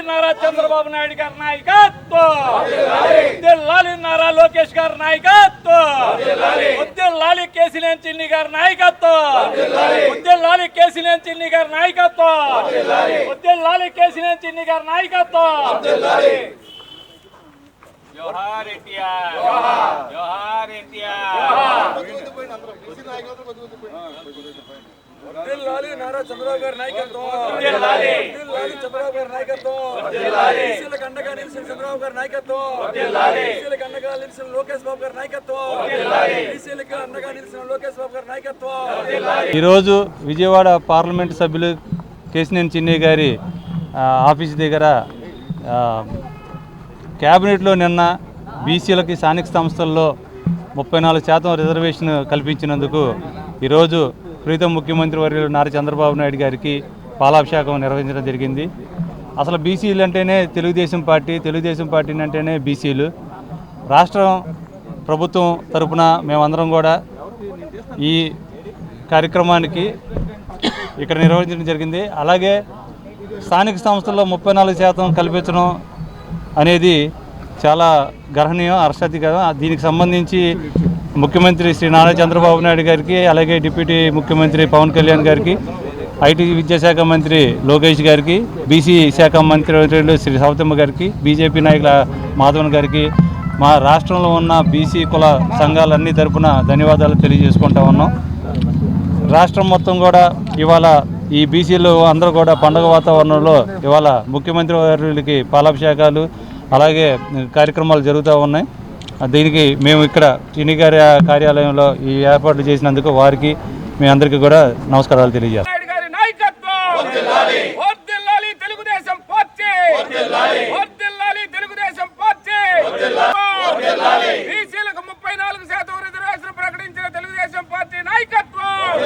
నారా చంద్రబాబు నాయుడు గారి నాయకత్వం, నారా లోకేష్ గారి నాయకత్వం, కేసీనేని చిన్ని గారి నాయకత్వం, కేసీనేని చిన్ని గారి నాయకత్వం, కేసీనేని చిన్ని గారి నాయకత్వం. జోహార్ ఎన్టీఆర్, జోహార్ ఎన్టీఆర్. నారా చంద్రబాబు గారి నాయకత్వం, చంద్రబాబు గారి నాయకత్వం, అండగా నిలిచిన చంద్రబాబు గారి నాయకత్వం, అండగా నిలిచిన లోకేష్ బాబు గారి నాయకత్వం, అండగా నిలిచిన లోకేష్ బాబు గారి నాయకత్వం. ఈరోజు విజయవాడ పార్లమెంటు సభ్యులు కేసీనేని చిన్ని గారి ఆఫీస్ దగ్గర క్యాబినెట్లో నిన్న బీసీలకి స్థానిక సంస్థల్లో 34% రిజర్వేషన్ కల్పించినందుకు ఈరోజు ప్రీతం ముఖ్యమంత్రి వర్యులు నారా చంద్రబాబు నాయుడు గారికి పాలాభిషేకం నిర్వహించడం జరిగింది. అసలు బీసీలు అంటేనే తెలుగుదేశం పార్టీ అంటేనే బీసీలు. రాష్ట్రం ప్రభుత్వం తరపున మేమందరం కూడా ఈ కార్యక్రమానికి ఇక్కడ నిర్వహించడం జరిగింది. అలాగే స్థానిక సంస్థల్లో 34% కల్పించడం అనేది చాలా గర్హనీయం, హర్షాతికరం. దీనికి సంబంధించి ముఖ్యమంత్రి శ్రీ నారా చంద్రబాబు నాయుడు గారికి, అలాగే డిప్యూటీ ముఖ్యమంత్రి పవన్ కళ్యాణ్ గారికి, ఐటీ విద్యాశాఖ మంత్రి లోకేష్ గారికి, బీసీ శాఖ మంత్రి శ్రీ సౌతమ్మ గారికి, బీజేపీ నాయకుల మాధవన్ గారికి, మా రాష్ట్రంలో ఉన్న బీసీ కుల సంఘాలన్నీ తరపున ధన్యవాదాలు తెలియజేసుకుంటా ఉన్నాం. రాష్ట్రం మొత్తం కూడా ఇవాళ ఈ బీసీలు అందరూ కూడా పండుగ వాతావరణంలో ఇవాళ ముఖ్యమంత్రి వారికి పాలాభిషేకాలు అలాగే కార్యక్రమాలు జరుగుతూ ఉన్నాయి. దీనికి మేము ఇక్కడ చిన్ని గారి కార్యాలయంలో ఈ ఏర్పాట్లు చేసినందుకు వారికి మీ అందరికీ కూడా నమస్కారాలు తెలియజేస్తాం.